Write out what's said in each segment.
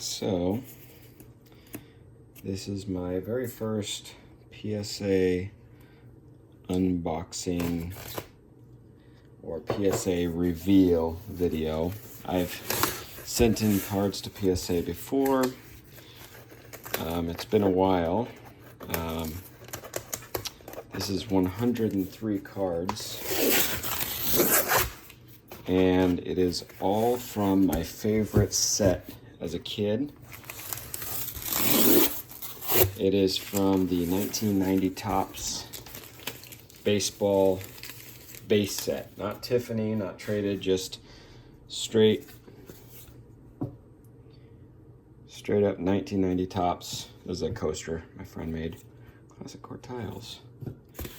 So this is my very first PSA unboxing or PSA reveal video. I've sent in cards to PSA before. It's been a while. This is 103 cards, and it is all from my favorite set as a kid. It is from the 1990 Topps baseball base set. Not Tiffany, not traded, just straight up 1990 Topps. This is a coaster my friend made. Classic Quartiles.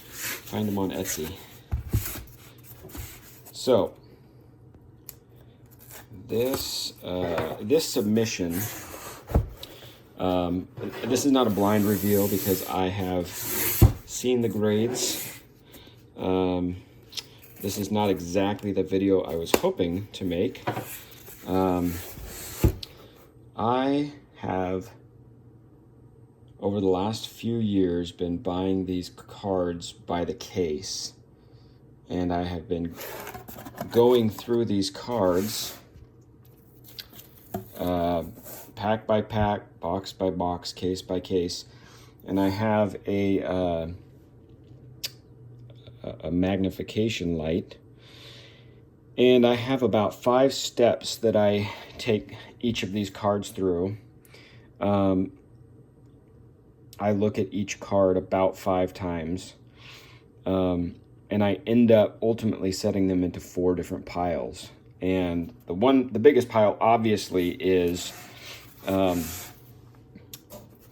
Find them on Etsy. So this submission, this is not a blind reveal because I have seen the grades. This is not exactly the video I was hoping to make. I have, over the last few years, been buying these cards by the case. And I have been going through these cards pack by pack, box by box, case by case. And I have a magnification light. And I have about 5 steps that I take each of these cards through. I look at each card about 5 times. And I end up ultimately setting them into 4 different piles. And the biggest pile obviously is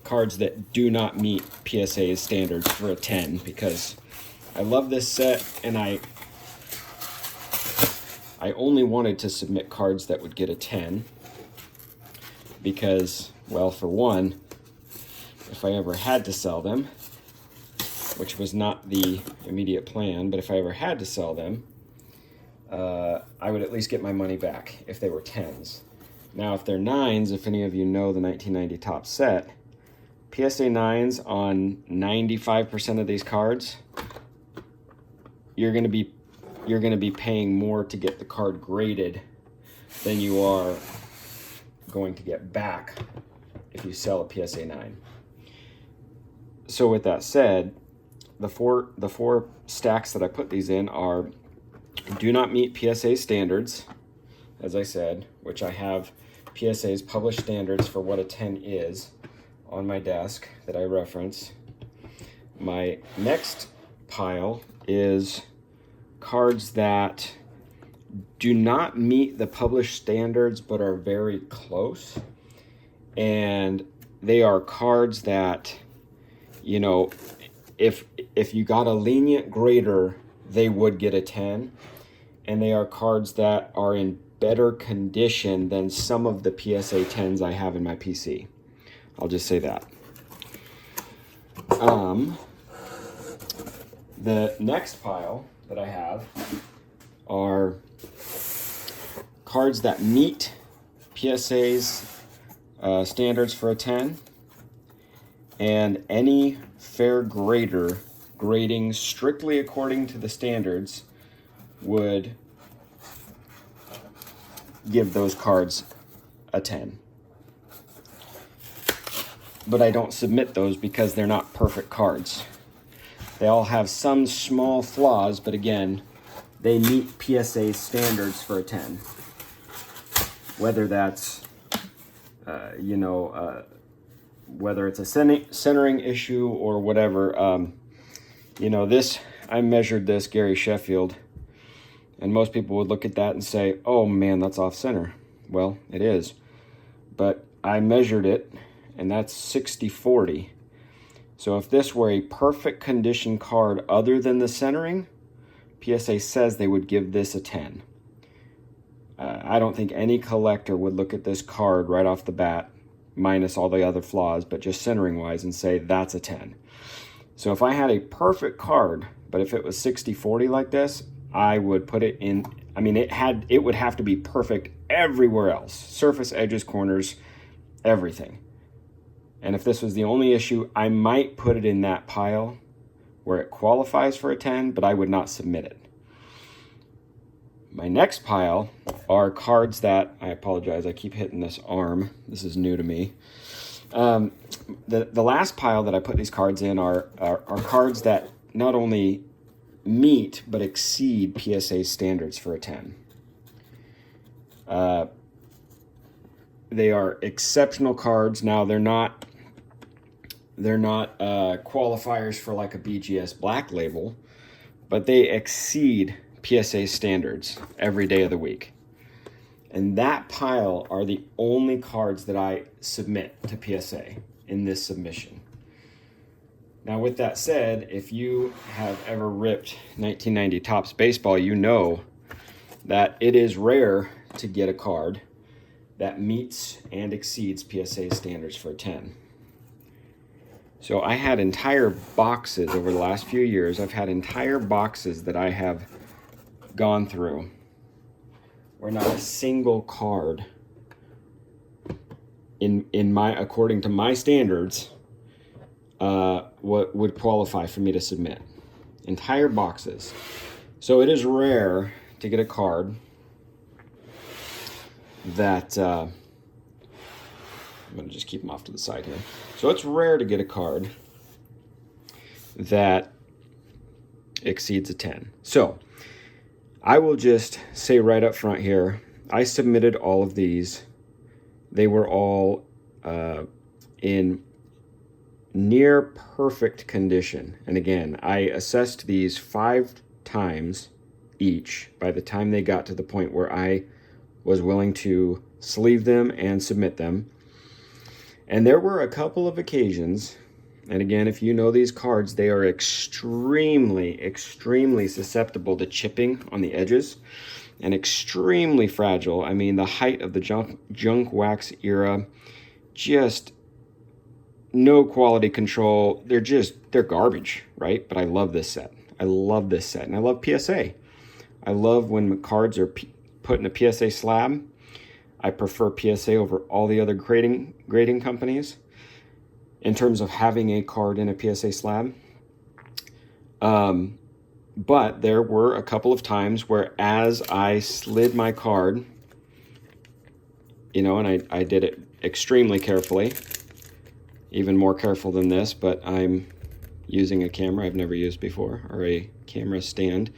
cards that do not meet PSA's standards for a 10, because I love this set, and I only wanted to submit cards that would get a 10 because, well, for one, if I ever had to sell them, which was not the immediate plan, but if I ever had to sell them, I would at least get my money back if they were 10s. Now, if they're 9s, if any of you know the 1990 Topps set, PSA 9s on 95% of these cards, you're going to be paying more to get the card graded than you are going to get back if you sell a PSA 9. So with that said, the four stacks that I put these in are do not meet PSA standards, as I said, which I have PSA's published standards for what a 10 is on my desk that I reference. My next pile is cards that do not meet the published standards but are very close. And they are cards that, you know, if you got a lenient grader, they would get a 10. And they are cards that are in better condition than some of the PSA 10s I have in my PC. I'll just say that. The next pile that I have are cards that meet PSA's standards for a 10, and any fair grader grading strictly according to the standards would give those cards a 10. But I don't submit those because they're not perfect cards. They all have some small flaws, but again, they meet PSA standards for a 10. Whether that's, whether it's a centering issue or whatever. This, I measured this, Gary Sheffield, and most people would look at that and say, oh man, that's off center. Well, it is. But I measured it, and that's 60-40. So if this were a perfect condition card other than the centering, PSA says they would give this a 10. I don't think any collector would look at this card right off the bat, minus all the other flaws, but just centering wise, and say that's a 10. So if I had a perfect card, but if it was 60-40 like this, I would put it in. I mean, it would have to be perfect everywhere else. Surface, edges, corners, everything. And if this was the only issue, I might put it in that pile where it qualifies for a 10, but I would not submit it. My next pile are cards that, I apologize, I keep hitting this arm. This is new to me. The last pile that I put these cards in are cards that not only meet but exceed PSA standards for a 10. They are exceptional cards. Now they're not qualifiers for like a BGS Black Label, but they exceed PSA standards every day of the week. And that pile are the only cards that I submit to PSA in this submission. Now, with that said, if you have ever ripped 1990 Topps baseball, you know that it is rare to get a card that meets and exceeds PSA standards for a 10. So I had entire boxes over the last few years. I've had entire boxes that I have gone through where not a single card in my, according to my standards, what would qualify for me to submit. Entire boxes. So it is rare to get a card that I'm going to just keep them off to the side here. So it's rare to get a card that exceeds a 10. So I will just say right up front here, I submitted all of these. They were all in near perfect condition. And again, I assessed these 5 times each by the time they got to the point where I was willing to sleeve them and submit them. And there were a couple of occasions, and again, if you know these cards, they are extremely, extremely susceptible to chipping on the edges and extremely fragile. I mean, the height of the junk wax era, just no quality control. They're garbage, right? But I love this set. I love this set, and I love PSA. I love when cards are put in a PSA slab. I prefer PSA over all the other grading companies in terms of having a card in a PSA slab. But there were a couple of times where as I slid my card, you know, and I did it extremely carefully, even more careful than this, but I'm using a camera I've never used before, or a camera stand.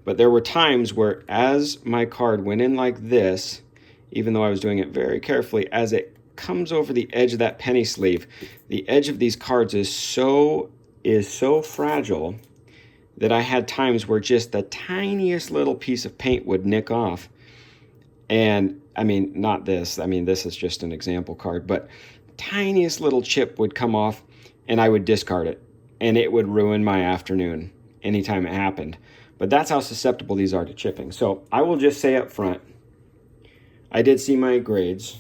But there were times where as my card went in like this, even though I was doing it very carefully, as it comes over the edge of that penny sleeve, the edge of these cards is so fragile that I had times where just the tiniest little piece of paint would nick off. And I mean, not this, I mean, this is just an example card, but tiniest little chip would come off and I would discard it, and it would ruin my afternoon anytime it happened. But that's how susceptible these are to chipping. So I will just say up front, I did see my grades.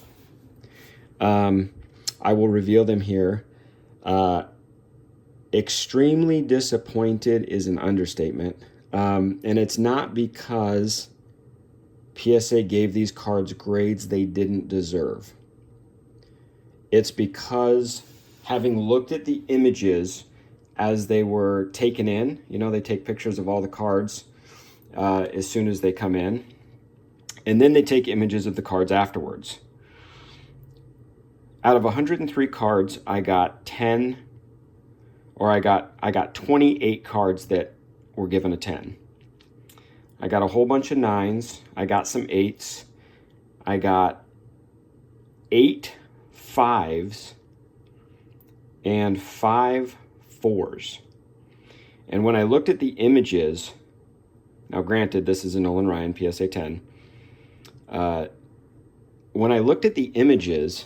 I will reveal them here. Extremely disappointed is an understatement. And it's not because PSA gave these cards grades they didn't deserve. It's because, having looked at the images as they were taken in, you know, they take pictures of all the cards as soon as they come in, and then they take images of the cards afterwards. Out of 103 cards, I got 10, or I got 28 cards that were given a 10. I got a whole bunch of 9s. I got some 8s. I got 8 5s and 5 4s. And when I looked at the images, now granted, this is a Nolan Ryan PSA 10. When I looked at the images,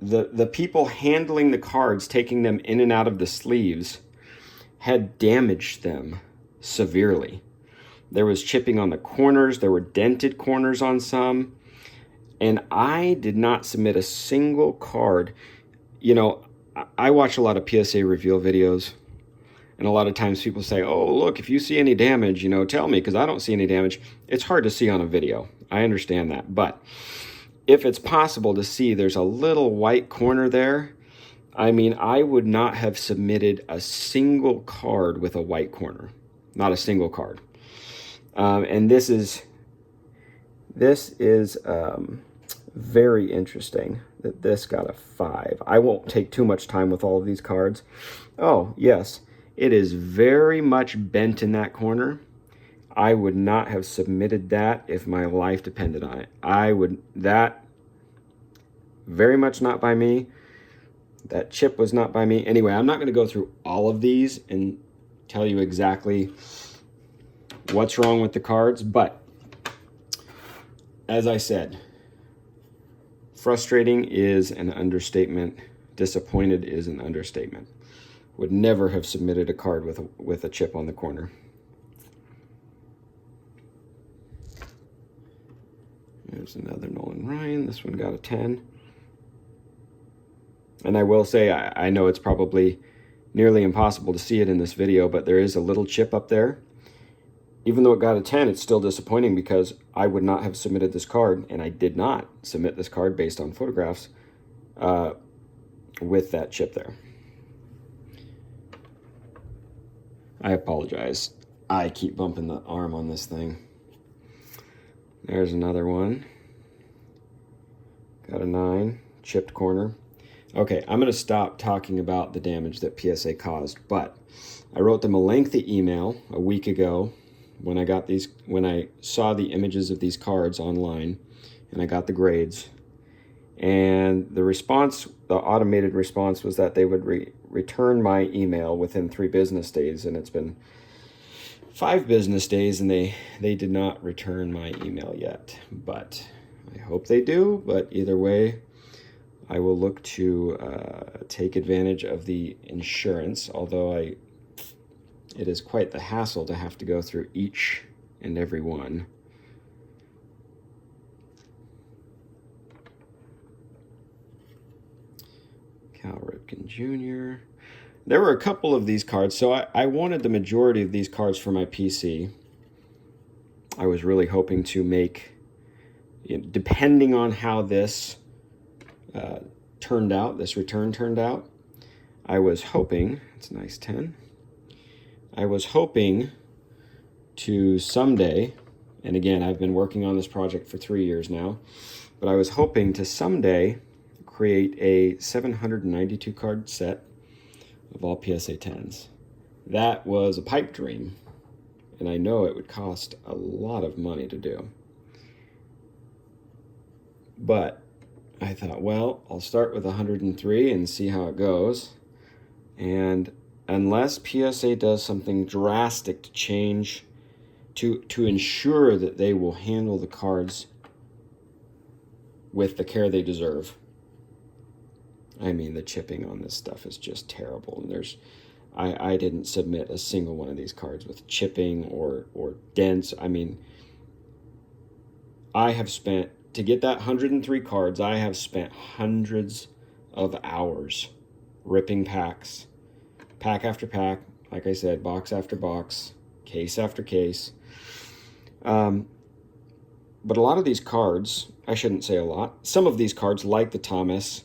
the people handling the cards, taking them in and out of the sleeves, had damaged them severely. There was chipping on the corners. There were dented corners on some. And I did not submit a single card. You know, I watch a lot of PSA reveal videos. And a lot of times people say, oh, look, if you see any damage, you know, tell me, because I don't see any damage. It's hard to see on a video. I understand that. But if it's possible to see, there's a little white corner there. I mean, I would not have submitted a single card with a white corner. Not a single card. And this is very interesting that this got a 5. I won't take too much time with all of these cards. Oh, yes, it is very much bent in that corner. I would not have submitted that if my life depended on it. That very much not by me. That chip was not by me. Anyway, I'm not going to go through all of these and tell you exactly what's wrong with the cards, but as I said, frustrating is an understatement. Disappointed is an understatement. Would never have submitted a card with a chip on the corner. There's another Nolan Ryan. This one got a 10. And I will say, I know it's probably nearly impossible to see it in this video, but there is a little chip up there. Even though it got a 10, it's still disappointing because I would not have submitted this card, and I did not submit this card based on photographs with that chip there. I apologize. I keep bumping the arm on this thing. There's another one. Got a 9, chipped corner. Okay, I'm going to stop talking about the damage that PSA caused, but I wrote them a lengthy email a week ago when I saw the images of these cards online and I got the grades. And the response, the automated response, was that they would return my email within 3 business days, and it's been 5 business days and they did not return my email yet, but I hope they do. But either way, I will look to take advantage of the insurance, although it is quite the hassle to have to go through each and every one. Cal Ripken Jr. There were a couple of these cards, so I wanted the majority of these cards for my PC. I was really hoping to make, depending on how this turned out, this return turned out, I was hoping, it's a nice 10, I was hoping to someday, and again, I've been working on this project for 3 years now, but I was hoping to someday create a 792 card set of all PSA 10s. That was a pipe dream, and I know it would cost a lot of money to do. But I thought, well, I'll start with 103 and see how it goes. And unless PSA does something drastic to change, to ensure that they will handle the cards with the care they deserve. I mean, the chipping on this stuff is just terrible. And I didn't submit a single one of these cards with chipping or dents. I mean, I have spent, to get that 103 cards, I have spent hundreds of hours ripping packs, pack after pack, like I said, box after box, case after case. But a lot of these cards, I shouldn't say a lot, some of these cards, like the Thomas,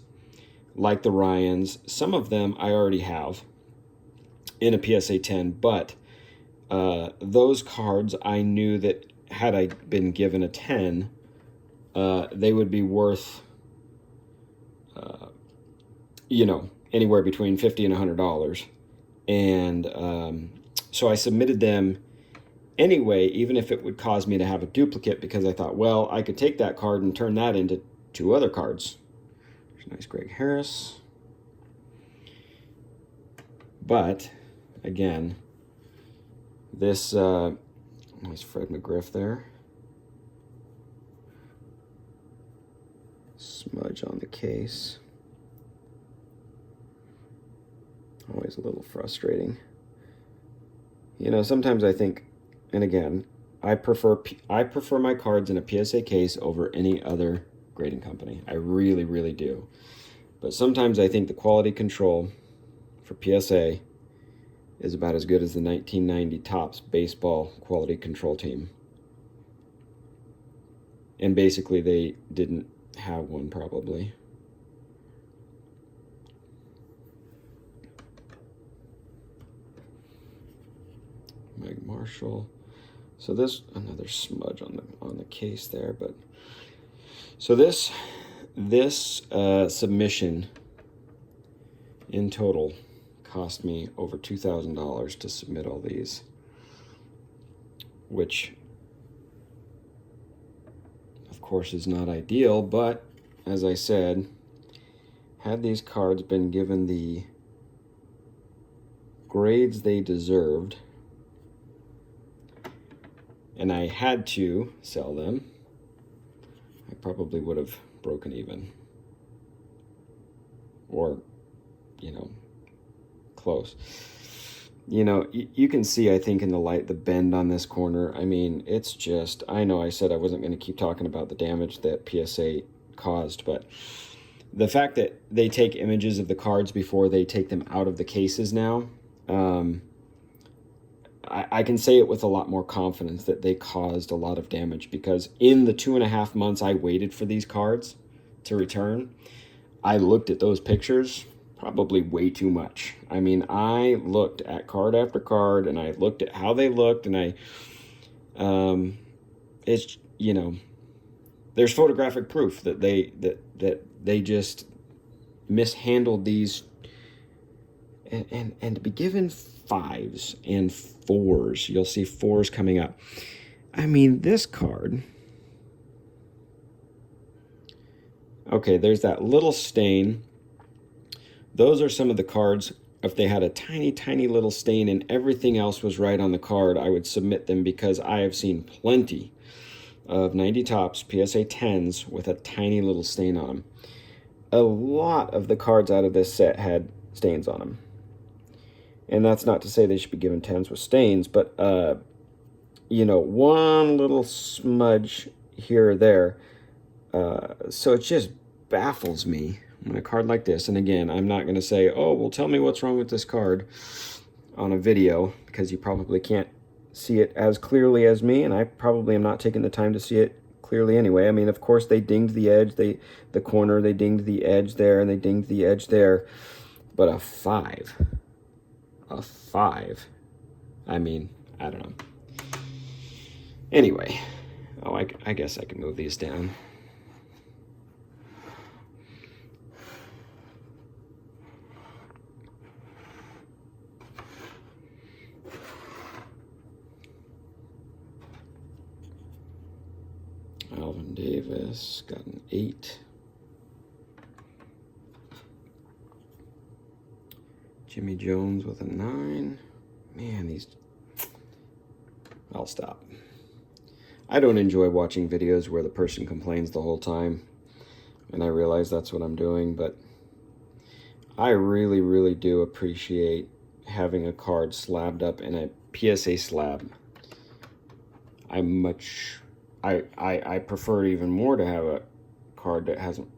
like the Ryans, some of them I already have in a PSA 10, but those cards I knew that had I been given a 10, they would be worth, anywhere between $50 and $100. And so I submitted them anyway, even if it would cause me to have a duplicate, because I thought, well, I could take that card and turn that into 2 other cards. There's a nice Greg Harris. But, again, this, nice Fred McGriff there. Smudge on the case. Always a little frustrating. Sometimes I think, and again, I prefer my cards in a PSA case over any other grading company. I really, really do. But sometimes I think the quality control for PSA is about as good as the 1990 Topps baseball quality control team. And basically they didn't have one probably. Meg Marshall. So this, another smudge on the case there, but so this submission in total cost me over $2,000 to submit all these, which of course is not ideal, but as I said, had these cards been given the grades they deserved, and I had to sell them, I probably would have broken even. Or, you know, close. You know, you can see, I think, in the light, the bend on this corner. I mean, it's just, I know I said I wasn't going to keep talking about the damage that PSA caused, but the fact that they take images of the cards before they take them out of the cases now, I can say it with a lot more confidence that they caused a lot of damage, because in the 2.5 months I waited for these cards to return, I looked at those pictures probably way too much. I mean, I looked at card after card, and I looked at how they looked, and it's, you know, there's photographic proof that they just mishandled these, and to be given 5s and 4s, you'll see 4s coming up. I mean, this card, okay, there's that little stain. Those are some of the cards. If they had a tiny little stain and everything else was right on the card, I would submit them, because I have seen plenty of 90 tops PSA 10s with a tiny little stain on them. A lot of the cards out of this set had stains on them. And that's not to say they should be given 10s with stains, but, you know, one little smudge here or there. So it just baffles me when a card like this, and again, I'm not going to say, oh, well, tell me what's wrong with this card on a video, because you probably can't see it as clearly as me, and I probably am not taking the time to see it clearly anyway. I mean, of course, they dinged the edge, the corner, they dinged the edge there, and they dinged the edge there, but a 5, I mean, I don't know. Anyway, oh, I guess I can move these down. Alvin Davis got an 8. Jimmy Jones with a 9. Man, these... I'll stop. I don't enjoy watching videos where the person complains the whole time, and I realize that's what I'm doing, but I really do appreciate having a card slabbed up in a PSA slab. I prefer even more to have a card that hasn't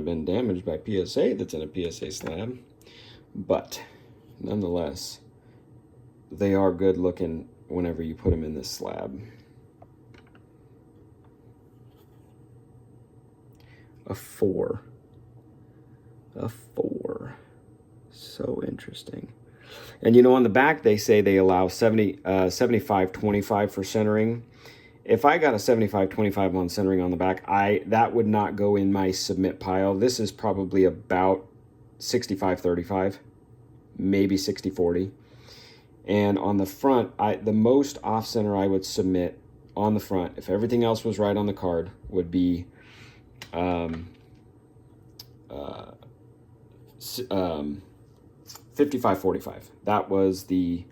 been damaged by PSA that's in a PSA slab, but nonetheless, they are good looking whenever you put them in this slab. A 4. So interesting. And you know, on the back they say they allow 75-25 for centering. If I got a 75-25 on centering on the back, that would not go in my submit pile. This is probably about 65-35, maybe 60-40. And on the front, the most off center I would submit on the front, if everything else was right on the card, would be 55-45. That was the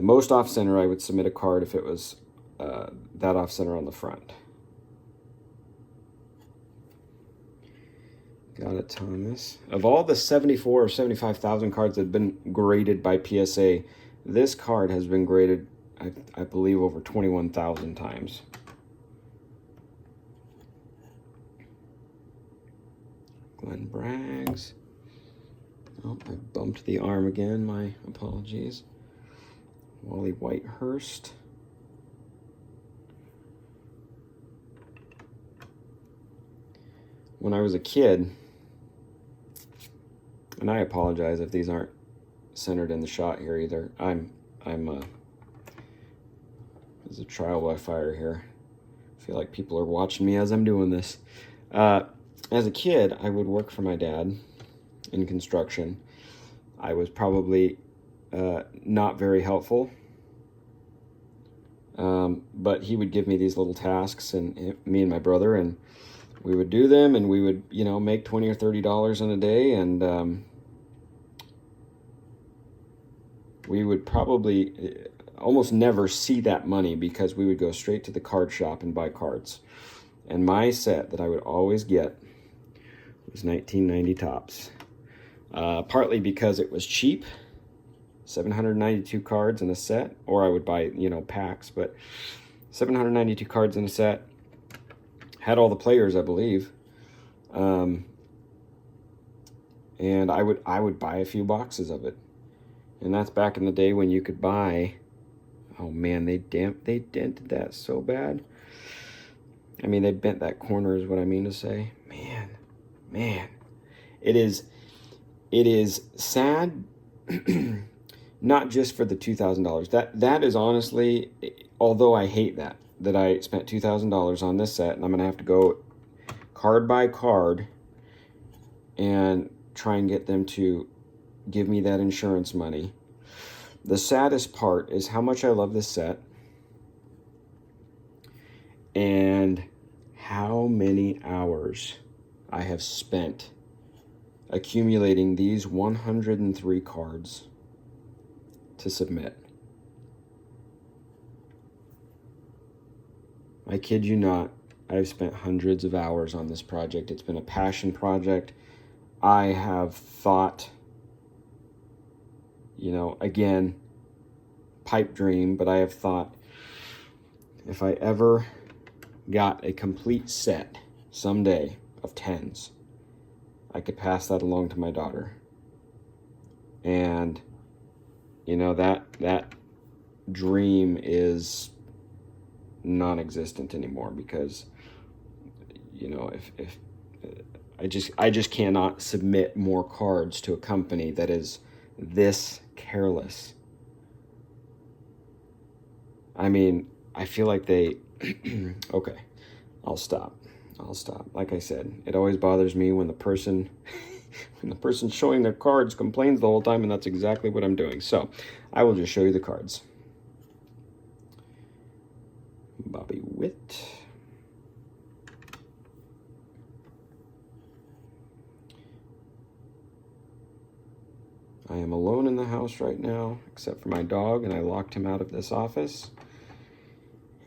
most off center I would submit a card if it was that off center on the front. Got it, Thomas. Of all the 74 or 75,000 cards that have been graded by PSA, this card has been graded, I believe, over 21,000 times. Glenn Braggs. Oh, I bumped the arm again. My apologies. Wally Whitehurst. when I was a kid, and I apologize if these aren't centered in the shot here either. There's a trial by fire here. I feel like people are watching me as I'm doing this. As a kid, I would work for my dad in construction. I was probably not very helpful, but he would give me these little tasks, and me and my brother, and we would do them, and we would, make $20 or $30 in a day, and we would probably almost never see that money because we would go straight to the card shop and buy cards. And my set that I would always get was 1990 Topps. Partly because it was cheap, 792 cards in a set, or I would buy, packs, but 792 cards in a set, had all the players, I believe. And I would buy a few boxes of it. And that's back in the day when you could buy, oh man, they dented that so bad. I mean, they bent that corner is what I mean to say. Man, it is sad, not just for the $2,000. That is honestly, although I hate that I spent $2,000 on this set, and I'm gonna have to go card by card and try and get them to give me that insurance money. The saddest part is how much I love this set and how many hours I have spent accumulating these 103 cards to submit. I kid you not, I've spent hundreds of hours on this project. It's been a passion project. I have thought, again, pipe dream, but I have thought if I ever got a complete set someday of 10s, I could pass that along to my daughter. And, that dream is non-existent anymore because, if I just cannot submit more cards to a company that is this careless. I mean, I feel like they, okay, I'll stop. Like I said, it always bothers me when the person showing their cards complains the whole time, and that's exactly what I'm doing. So I will just show you the cards. Bobby Witt. I am alone in the house right now, except for my dog, and I locked him out of this office.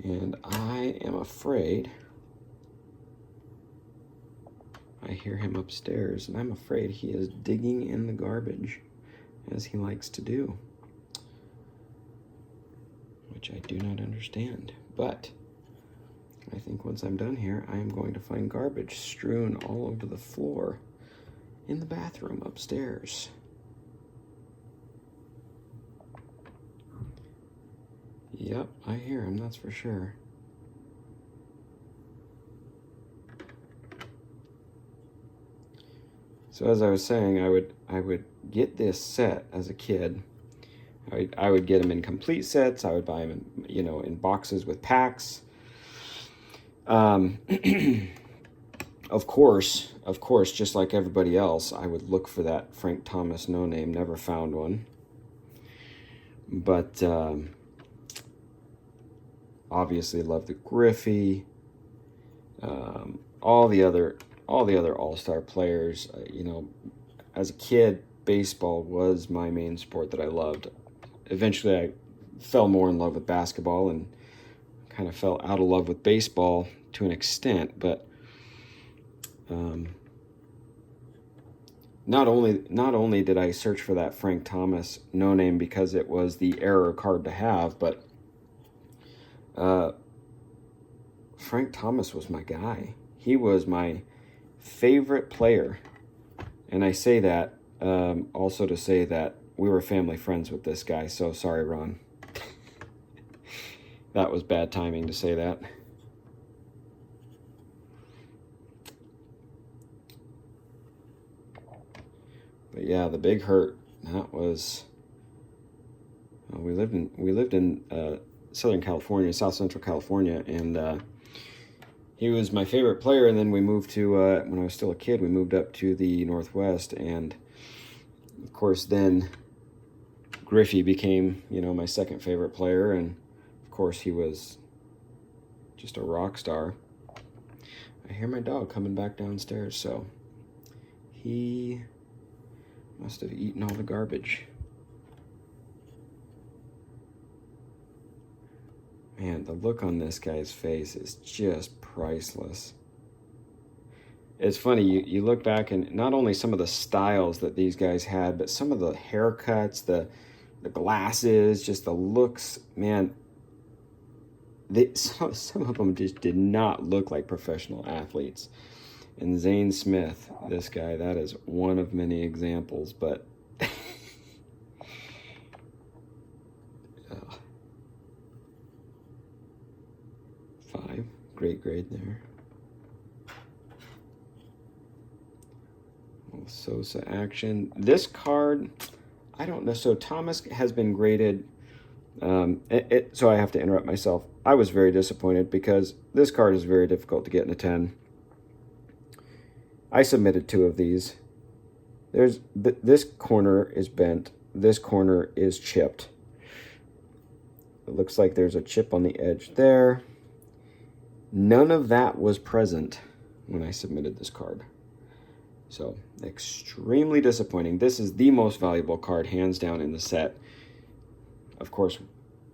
And I am afraid I hear him upstairs, and I'm afraid he is digging in the garbage, as he likes to do, which I do not understand. But I think once I'm done here, I am going to find garbage strewn all over the floor in the bathroom upstairs. Yep, I hear him, that's for sure. So as I was saying, I would get this set as a kid. I would get them in complete sets. I would buy them in, in boxes with packs. Of course, just like everybody else, I would look for that Frank Thomas no name. Never found one. But obviously love the Griffey. All the other all-star players. As a kid, baseball was my main sport that I loved. Eventually, I fell more in love with basketball and kind of fell out of love with baseball to an extent. But not only did I search for that Frank Thomas no name because it was the error card to have, but Frank Thomas was my guy. He was my favorite player. And I say that also to say that we were family friends with this guy. So sorry, Ron. That was bad timing to say that. yeah, the big hurt, that was, we lived in Southern California, South Central California, and he was my favorite player. And then we moved to, when I was still a kid, we moved up to the Northwest, and of course then Griffey became, my second favorite player, and of course he was just a rock star. I hear my dog coming back downstairs, so he must have eaten all the garbage. Man, the look on this guy's face is just priceless. It's funny, you look back and not only some of the styles that these guys had, but some of the haircuts, the glasses, just the looks, man. Some of them just did not look like professional athletes. And Zane Smith, this guy, that is one of many examples, but 5, great grade there. Sosa action. This card, I don't know. So Thomas has been graded. So I have to interrupt myself. I was very disappointed because this card is very difficult to get in a 10. I submitted 2 of these. This corner is bent. This corner is chipped. It looks like there's a chip on the edge there. None of that was present when I submitted this card. So, extremely disappointing. This is the most valuable card, hands down, in the set. Of course,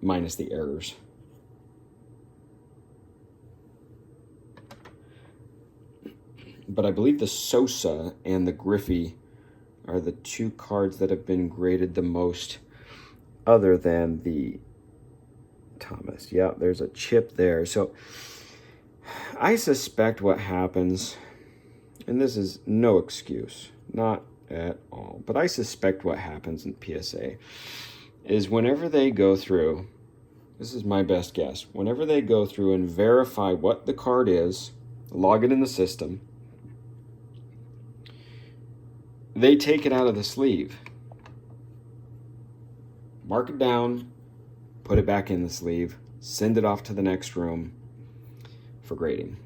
minus the errors. But I believe the Sosa and the Griffey are the 2 cards that have been graded the most, other than the Thomas. Yeah, there's a chip there. So, I suspect what happens, and this is no excuse, not at all, but I suspect what happens in PSA is whenever they go through, this is my best guess, whenever they go through and verify what the card is, log it in the system, they take it out of the sleeve, mark it down, put it back in the sleeve, send it off to the next room for grading,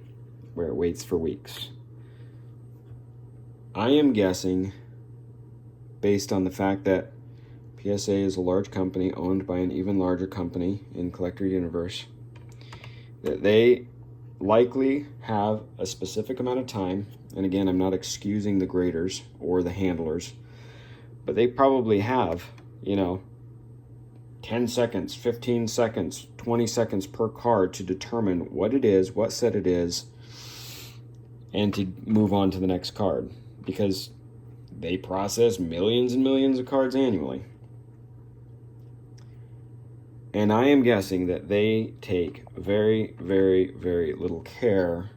where it waits for weeks. I am guessing, based on the fact that PSA is a large company owned by an even larger company in Collector Universe, that they likely have a specific amount of time. And again, I'm not excusing the graders or the handlers, but they probably have, 10 seconds, 15 seconds, 20 seconds per card to determine what it is, what set it is, and to move on to the next card, because they process millions and millions of cards annually. And I am guessing that they take very, very, very little care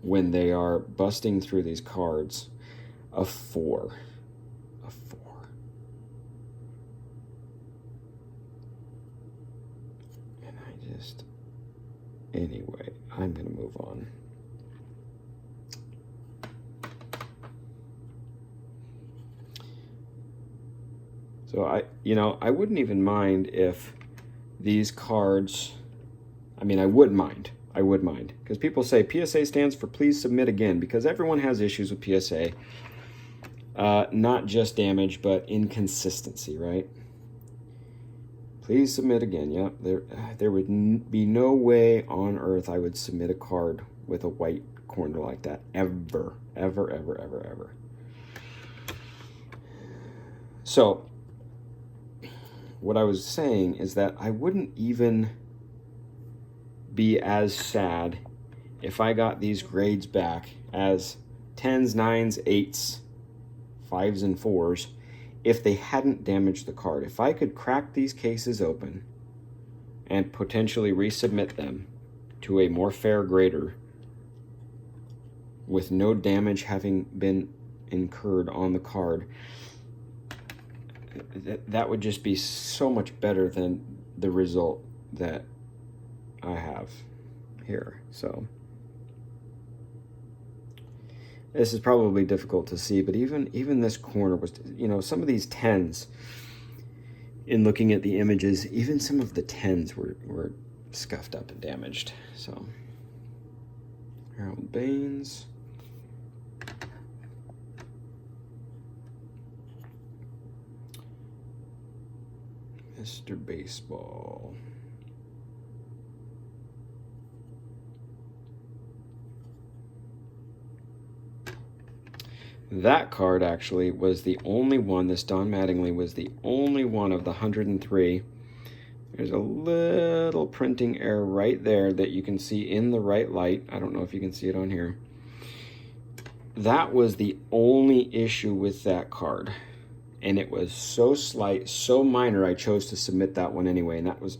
when they are busting through these cards. A 4. And anyway, I'm going to move on. So I wouldn't even mind if these cards, I would mind, because people say PSA stands for please submit again, because everyone has issues with PSA, not just damage, but inconsistency, right? Please submit again. Yep, there would be no way on earth I would submit a card with a white corner like that, ever. So, what I was saying is that I wouldn't even be as sad if I got these grades back as 10s, 9s, 8s, 5s, and 4s if they hadn't damaged the card. If I could crack these cases open and potentially resubmit them to a more fair grader with no damage having been incurred on the card, that would just be so much better than the result that I have here. So this is probably difficult to see, but even this corner was, you know, some of these 10s, in looking at the images, even some of the 10s were scuffed up and damaged. So, Harold Baines. Mr. Baseball. That card actually was the only one, this Don Mattingly was the only one of the 103. There's a little printing error right there that you can see in the right light. I don't know if you can see it on here. That was the only issue with that card. And it was so slight, so minor, I chose to submit that one anyway. And that was,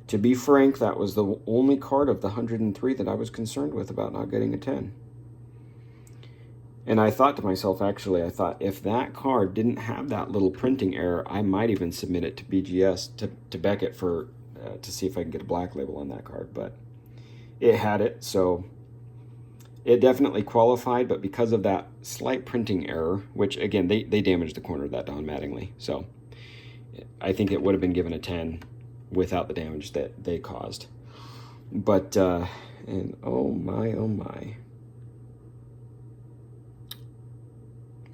to be frank, that was the only card of the 103 that I was concerned with about not getting a 10. And I thought to myself, actually, I thought if that card didn't have that little printing error, I might even submit it to BGS, to Beckett for to see if I can get a black label on that card. But it had it, so it definitely qualified. But because of that slight printing error, which again, they damaged the corner of that Don Mattingly. So I think it would have been given a 10 without the damage that they caused. But, and oh my, oh my.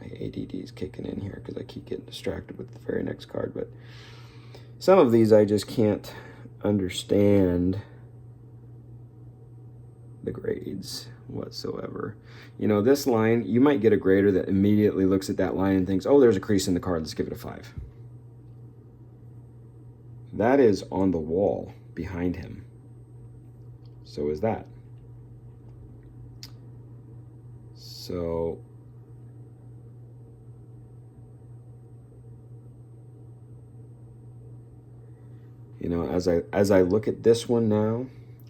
My ADD is kicking in here because I keep getting distracted with the very next card. But some of these I just can't understand the grades whatsoever. You know, this line, you might get a grader that immediately looks at that line and thinks, oh, there's a crease in the card, let's give it a 5. That is on the wall behind him. So is that. So you know, as I look at this one now,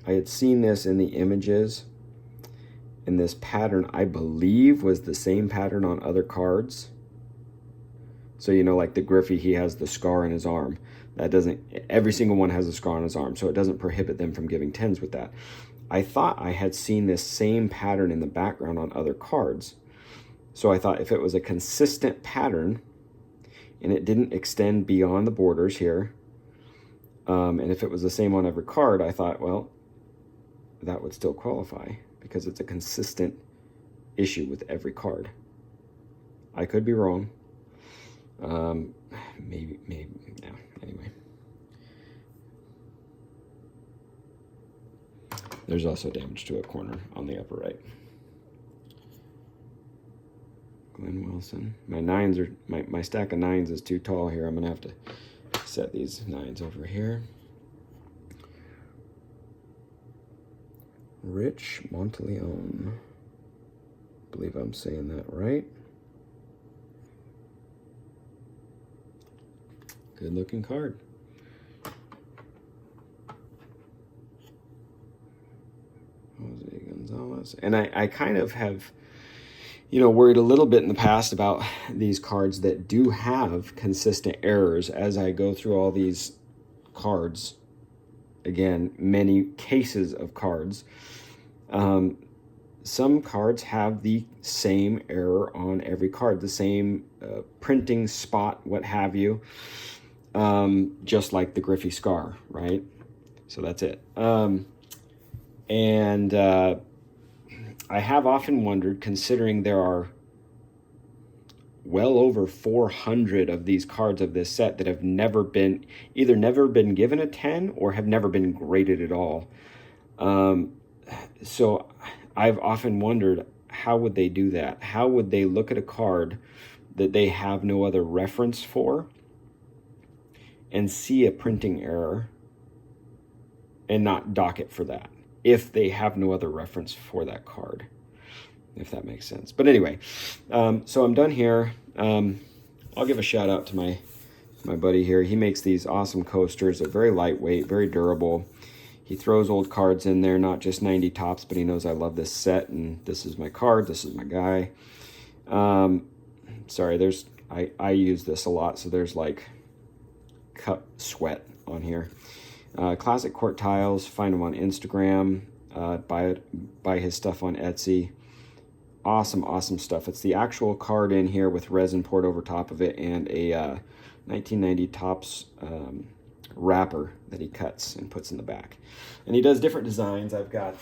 I had seen this in the images, and this pattern, I believe, was the same pattern on other cards. So, you know, like the Griffey, he has the scar on his arm. That doesn't, every single one has a scar on his arm, so it doesn't prohibit them from giving 10s with that. I thought I had seen this same pattern in the background on other cards. So I thought if it was a consistent pattern, and it didn't extend beyond the borders here, and if it was the same on every card, I thought, well, that would still qualify because it's a consistent issue with every card. I could be wrong. Maybe, yeah, anyway. There's also damage to a corner on the upper right. Glenn Wilson. My nines are, my stack of 9s is too tall here. I'm gonna have to set these 9s over here. Rich Monteleone. I believe I'm saying that right. Good looking card. Jose Gonzalez. And I kind of have, you know, worried a little bit in the past about these cards that do have consistent errors as I go through all these cards. Again, many cases of cards. Some cards have the same error on every card, the same printing spot, what have you, just like the Griffey scar, right? So that's it. I have often wondered, considering there are well over 400 of these cards of this set that have never been given a 10 or have never been graded at all. So I've often wondered, how would they do that? How would they look at a card that they have no other reference for and see a printing error and not dock it for that if they have no other reference for that card, if that makes sense. But anyway, so I'm done here. I'll give a shout out to my buddy here. He makes these awesome coasters. They're very lightweight, very durable. He throws old cards in there, not just 90 tops, but he knows I love this set, and this is my card, this is my guy. Sorry, I use this a lot, so there's like cup sweat on here. Classic Court Tiles, find him on Instagram, buy his stuff on Etsy. awesome, awesome stuff. It's the actual card in here with resin poured over top of it and a 1990 Topps wrapper that he cuts and puts in the back. And he does different designs. I've got,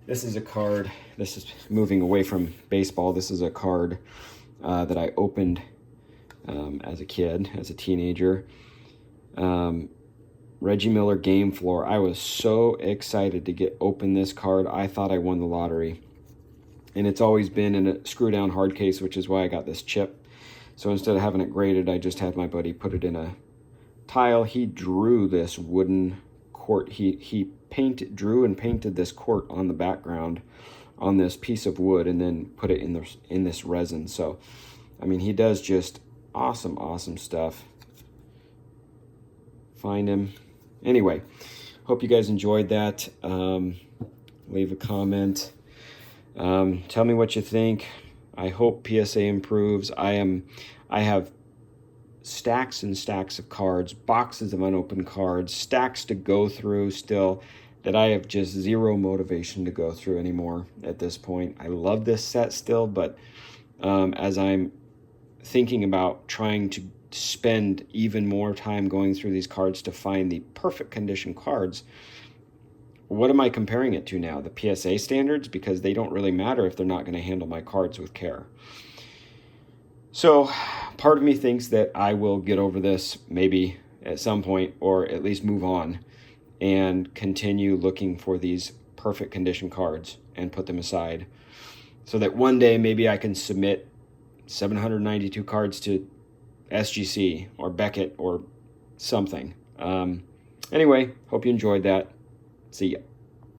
this is a card, this is moving away from baseball. This is a card that I opened as a kid, as a teenager. Reggie Miller Game Floor. I was so excited to open this card. I thought I won the lottery. And it's always been in a screw down hard case, which is why I got this chip. So instead of having it graded, I just had my buddy put it in a tile. He drew this wooden quart. He drew and painted this quart on the background on this piece of wood and then put it in this resin. So, I mean, he does just awesome, awesome stuff. Find him. Anyway, hope you guys enjoyed that. Leave a comment. Tell me what you think. I hope PSA improves. I have stacks and stacks of cards, boxes of unopened cards, stacks to go through still that I have just zero motivation to go through anymore at this point. I love this set still, but as I'm thinking about trying to spend even more time going through these cards to find the perfect condition cards, what am I comparing it to now? The PSA standards? Because they don't really matter if they're not going to handle my cards with care. So part of me thinks that I will get over this maybe at some point, or at least move on and continue looking for these perfect condition cards and put them aside so that one day maybe I can submit 792 cards to SGC or Beckett or something. Anyway, hope you enjoyed that. See ya.